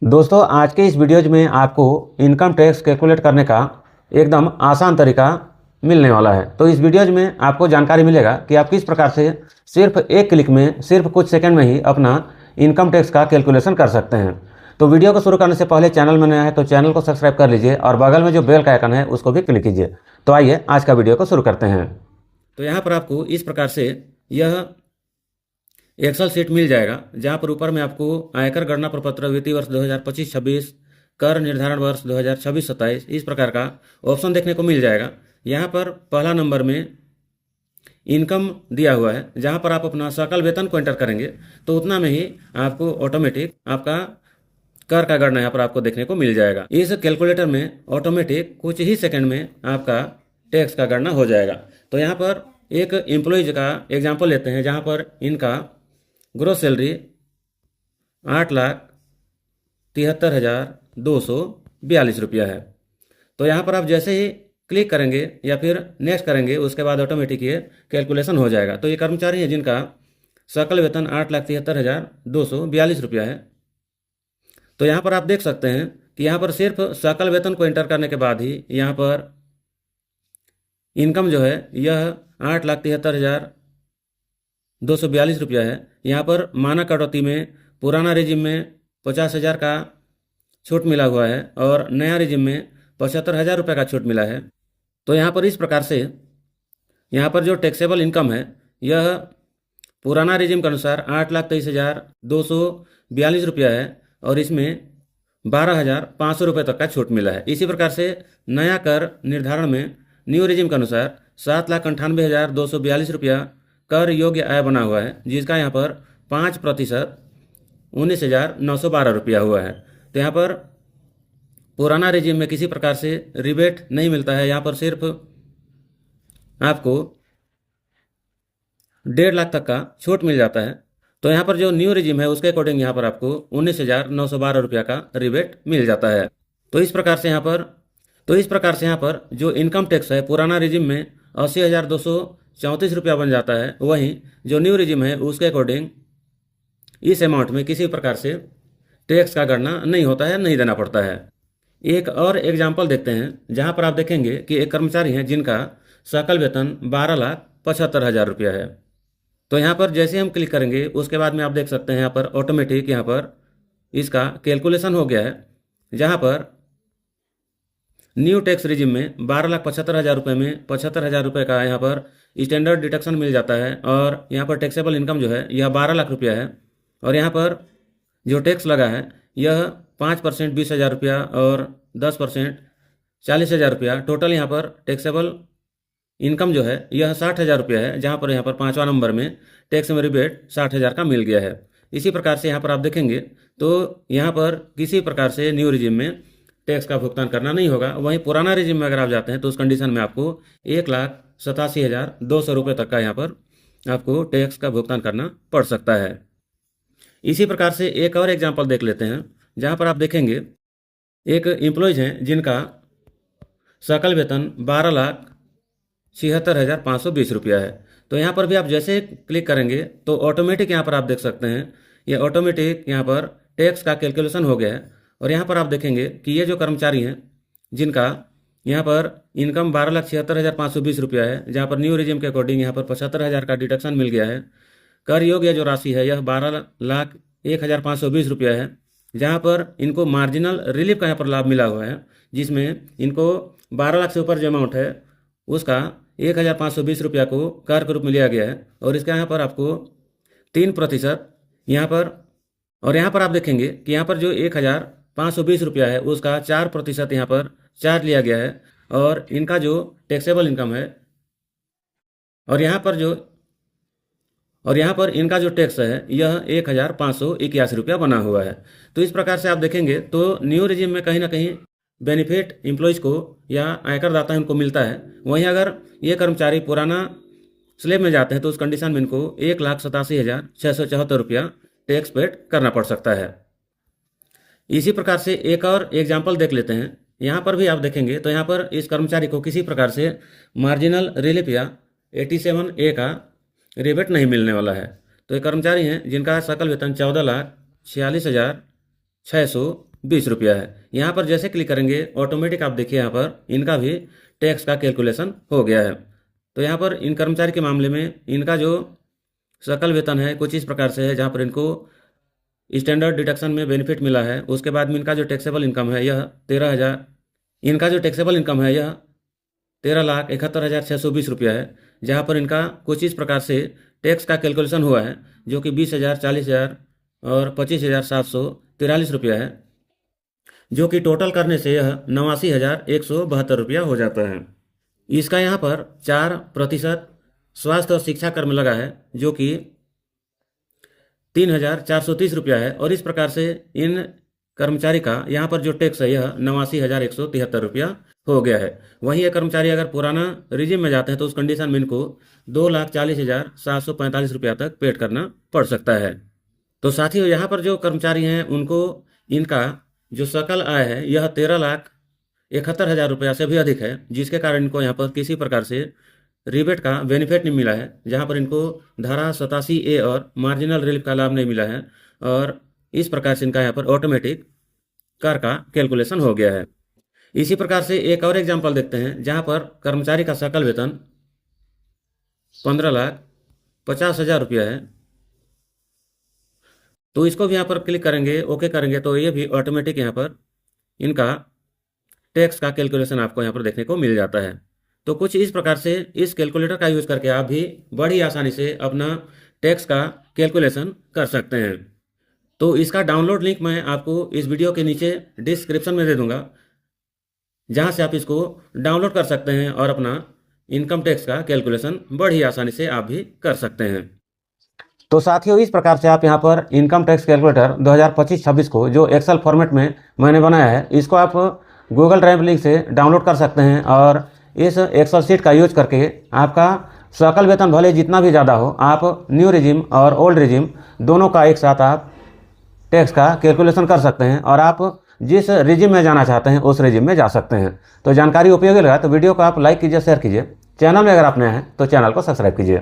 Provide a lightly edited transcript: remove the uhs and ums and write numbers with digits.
दोस्तों आज के इस वीडियोज में आपको इनकम टैक्स कैलकुलेट करने का एकदम आसान तरीका मिलने वाला है। तो इस वीडियोज में आपको जानकारी मिलेगा कि आप किस प्रकार से सिर्फ एक क्लिक में सिर्फ कुछ सेकंड में ही अपना इनकम टैक्स का कैलकुलेशन कर सकते हैं। तो वीडियो को शुरू करने से पहले चैनल में नया है तो चैनल को सब्सक्राइब कर लीजिए और बगल में जो बेल का आइकन है उसको भी क्लिक कीजिए। तो आइए आज का वीडियो को शुरू करते हैं। तो यहाँ पर आपको इस प्रकार से यह एक्सेल सीट मिल जाएगा, जहाँ पर ऊपर में आपको आयकर गणना प्रपत्र वित्तीय वर्ष 2025-26, कर निर्धारण वर्ष 2026-27 इस प्रकार का ऑप्शन देखने को मिल जाएगा। यहाँ पर पहला नंबर में इनकम दिया हुआ है, जहाँ पर आप अपना सकल वेतन को एंटर करेंगे तो उतना में ही आपको ऑटोमेटिक आपका कर का गणना यहाँ पर आपको देखने को मिल जाएगा। इस कैलकुलेटर में ऑटोमेटिक कुछ ही सेकंड में आपका टैक्स का गणना हो जाएगा। तो यहाँ पर एक एम्प्लॉयज का एग्जाम्पल लेते हैं, जहाँ पर इनका ग्रोस सैलरी 8,73,242 रुपया है। तो यहाँ पर आप जैसे ही क्लिक करेंगे या फिर नेक्स्ट करेंगे उसके बाद ऑटोमेटिक ये कैलकुलेशन हो जाएगा। तो ये कर्मचारी हैं जिनका सकल वेतन 8,73,242 रुपया है। तो यहाँ पर आप देख सकते हैं कि यहाँ पर सिर्फ सकल वेतन को एंटर करने के बाद ही यहाँ पर इनकम जो है यह 8,73,242 रुपया है। यहाँ पर मानक कटौती में पुराना रिजिम में 50,000 का छूट मिला हुआ है और नया रिजिम में 75,000 रुपये का छूट मिला है। तो यहाँ पर इस प्रकार से यहाँ पर जो टैक्सेबल इनकम है यह पुराना रिजिम के अनुसार 8,23,242 रुपया है और इसमें 12,500 रुपये तक का छूट मिला है। इसी प्रकार से नया कर निर्धारण में न्यू रिजिम के अनुसार 7,98,242 रुपया कर योग्य आय बना हुआ है, जिसका यहाँ पर 5% 19,912 रुपया हुआ है। तो यहाँ पर पुराना रिजिम में किसी प्रकार से रिबेट नहीं मिलता है, यहाँ पर सिर्फ आपको 1.5 लाख तक का छूट मिल जाता है। तो यहाँ पर जो न्यू रिजिम है उसके अकॉर्डिंग यहाँ पर आपको 19,912 रुपया का रिबेट मिल जाता है। तो इस प्रकार से यहाँ पर जो इनकम टैक्स है पुराना रिजिम में 80,234 रुपया बन जाता है, वहीं जो न्यू रिजिम है उसके अकॉर्डिंग इस अमाउंट में किसी प्रकार से टैक्स का गणना नहीं होता है, नहीं देना पड़ता है। एक और एग्जाम्पल देखते हैं, जहाँ पर आप देखेंगे कि एक कर्मचारी हैं जिनका सकल वेतन 12,75,000 रुपया है। तो यहाँ पर जैसे हम क्लिक करेंगे उसके बाद में आप देख सकते हैं यहाँ पर ऑटोमेटिक यहाँ पर इसका कैलकुलेशन हो गया है, जहाँ पर न्यू टैक्स रिजिम में 12,75,000 रुपये में 75,000 रुपये का यहाँ पर स्टैंडर्ड डिडक्शन मिल जाता है और यहाँ पर टैक्सेबल इनकम जो है यह 12 लाख रुपया है और यहाँ पर जो टैक्स लगा है यह 5% 20,000 रुपया और 10% 40,000 रुपया, टोटल यहाँ पर टैक्सेबल इनकम जो है यह 60,000 रुपया है, जहाँ पर यहाँ पर 5वां नंबर में टैक्स में रिबेट 60,000 का मिल गया है। इसी प्रकार से यहाँ पर आप देखेंगे तो यहाँ पर किसी प्रकार से न्यू रिजिम में टैक्स का भुगतान करना नहीं होगा। वहीं पुराना रिजिम में अगर आप जाते हैं तो उस कंडीशन में आपको 1,87,200 रुपये तक का यहाँ पर आपको टैक्स का भुगतान करना पड़ सकता है। इसी प्रकार से एक और एग्जाम्पल देख लेते हैं, जहाँ पर आप देखेंगे एक एम्प्लॉयज हैं जिनका सकल वेतन 12,76,520 रुपया है। तो यहाँ पर भी आप जैसे क्लिक करेंगे तो ऑटोमेटिक यहाँ पर आप देख सकते हैं ये ऑटोमेटिक यहाँ पर टैक्स का कैलकुलेशन हो गया है। और यहाँ पर आप देखेंगे कि ये जो कर्मचारी हैं जिनका यहाँ पर इनकम 12,76,520 रुपया है, जहाँ पर न्यू रिजिम के अकॉर्डिंग यहाँ पर 75,000 का डिडक्शन मिल गया है। कर योग्य जो राशि है यह 12,01,520 रुपया है, जहाँ पर इनको मार्जिनल रिलीफ का यहाँ पर लाभ मिला हुआ है, जिसमें इनको 12 लाख से ऊपर जो अमाउंट है उसका 1,520 रुपया को कर के रूप में लिया गया है और इसका यहाँ पर आपको 3% यहाँ पर, और यहाँ पर आप देखेंगे कि यहाँ पर जो 1,520 रुपया है उसका 4% यहाँ पर चार्ज लिया गया है और इनका जो टैक्सेबल इनकम है और यहाँ पर इनका जो टैक्स है यह 1,581 रुपया बना हुआ है। तो इस प्रकार से आप देखेंगे तो न्यू रिजिम में कहीं ना कहीं बेनिफिट एम्प्लॉयज़ को या आयकर दाता इनको मिलता है, वहीं अगर ये कर्मचारी पुराना स्लेब में जाते हैं तो उस कंडीशन में इनको 1,87,674 रुपया टैक्स पेड करना पड़ सकता है। इसी प्रकार से एक और एग्जाम्पल देख लेते हैं, यहाँ पर भी आप देखेंगे तो यहाँ पर इस कर्मचारी को किसी प्रकार से मार्जिनल रिलीफ या 87A का रिबेट नहीं मिलने वाला है। तो ये कर्मचारी हैं जिनका सकल वेतन 14,46,600 ₹20 है। यहाँ पर जैसे क्लिक करेंगे ऑटोमेटिक आप देखिए यहाँ पर इनका भी टैक्स का कैलकुलेशन हो गया है। तो यहाँ पर इन कर्मचारी के मामले में इनका जो सकल वेतन है कुछ इस प्रकार से है, जहाँ पर इनको स्टैंडर्ड डिडक्शन में बेनिफिट मिला है। उसके बाद में इनका जो टैक्सेबल इनकम है यह 13,000, इनका जो टैक्सेबल इनकम है यह 13,71,620 रुपया है, जहाँ पर इनका कुछ इस प्रकार से टैक्स का कैलकुलेशन हुआ है जो कि 20,000, 40,000 और 25,743 रुपया है, जो कि टोटल करने से यह 89,172 रुपया हो जाता है। इसका यहाँ पर 4% स्वास्थ्य और शिक्षा कर में लगा है जो कि 3,430 रुपया है, और इस प्रकार से इन कर्मचारी का यहाँ पर जो टैक्स है यह 89,173 रुपया हो गया है। वहीं ये कर्मचारी अगर पुराना रिजिम में जाते हैं तो उस कंडीशन में इनको 2,40,745 रुपया तक पेड करना पड़ सकता है। तो साथियों यहाँ पर जो कर्मचारी हैं उनको इनका जो सकल आय है यह 13,71,000 रुपया से भी अधिक है, जिसके कारण इनको यहाँ पर किसी प्रकार से रिबेट का बेनिफिट नहीं मिला है, जहाँ पर इनको धारा 87A और मार्जिनल रिलीफ का लाभ नहीं मिला है, और इस प्रकार से इनका यहाँ पर ऑटोमेटिक कर का कैलकुलेशन हो गया है। इसी प्रकार से एक और एग्जांपल देखते हैं जहाँ पर कर्मचारी का सकल वेतन 15,50,000 रुपया है। तो इसको भी यहाँ पर क्लिक करेंगे, ओके करेंगे, तो ये भी ऑटोमेटिक यहाँ पर इनका टैक्स का कैलकुलेशन आपको यहाँ पर देखने को मिल जाता है। तो कुछ इस प्रकार से इस कैलकुलेटर का यूज़ करके आप भी बड़ी आसानी से अपना टैक्स का कैलकुलेशन कर सकते हैं। तो इसका डाउनलोड लिंक मैं आपको इस वीडियो के नीचे डिस्क्रिप्शन में दे दूंगा, जहां से आप इसको डाउनलोड कर सकते हैं और अपना इनकम टैक्स का कैलकुलेशन बड़ी आसानी से आप भी कर सकते हैं। तो साथियों इस प्रकार से आप यहाँ पर इनकम टैक्स कैलकुलेटर 2025-26 को जो एक्सेल फॉर्मेट में मैंने बनाया है, इसको आप गूगल ड्राइव लिंक से डाउनलोड कर सकते हैं, और इस एक्सेल शीट का यूज करके आपका सकल वेतन भले जितना भी ज़्यादा हो, आप न्यू रिजिम और ओल्ड रिजिम दोनों का एक साथ आप टैक्स का कैलकुलेशन कर सकते हैं, और आप जिस रिजिम में जाना चाहते हैं उस रिजिम में जा सकते हैं। तो जानकारी उपयोगी लगा तो वीडियो को आप लाइक कीजिए, शेयर कीजिए। चैनल में अगर आप नए हैं तो चैनल को सब्सक्राइब कीजिए।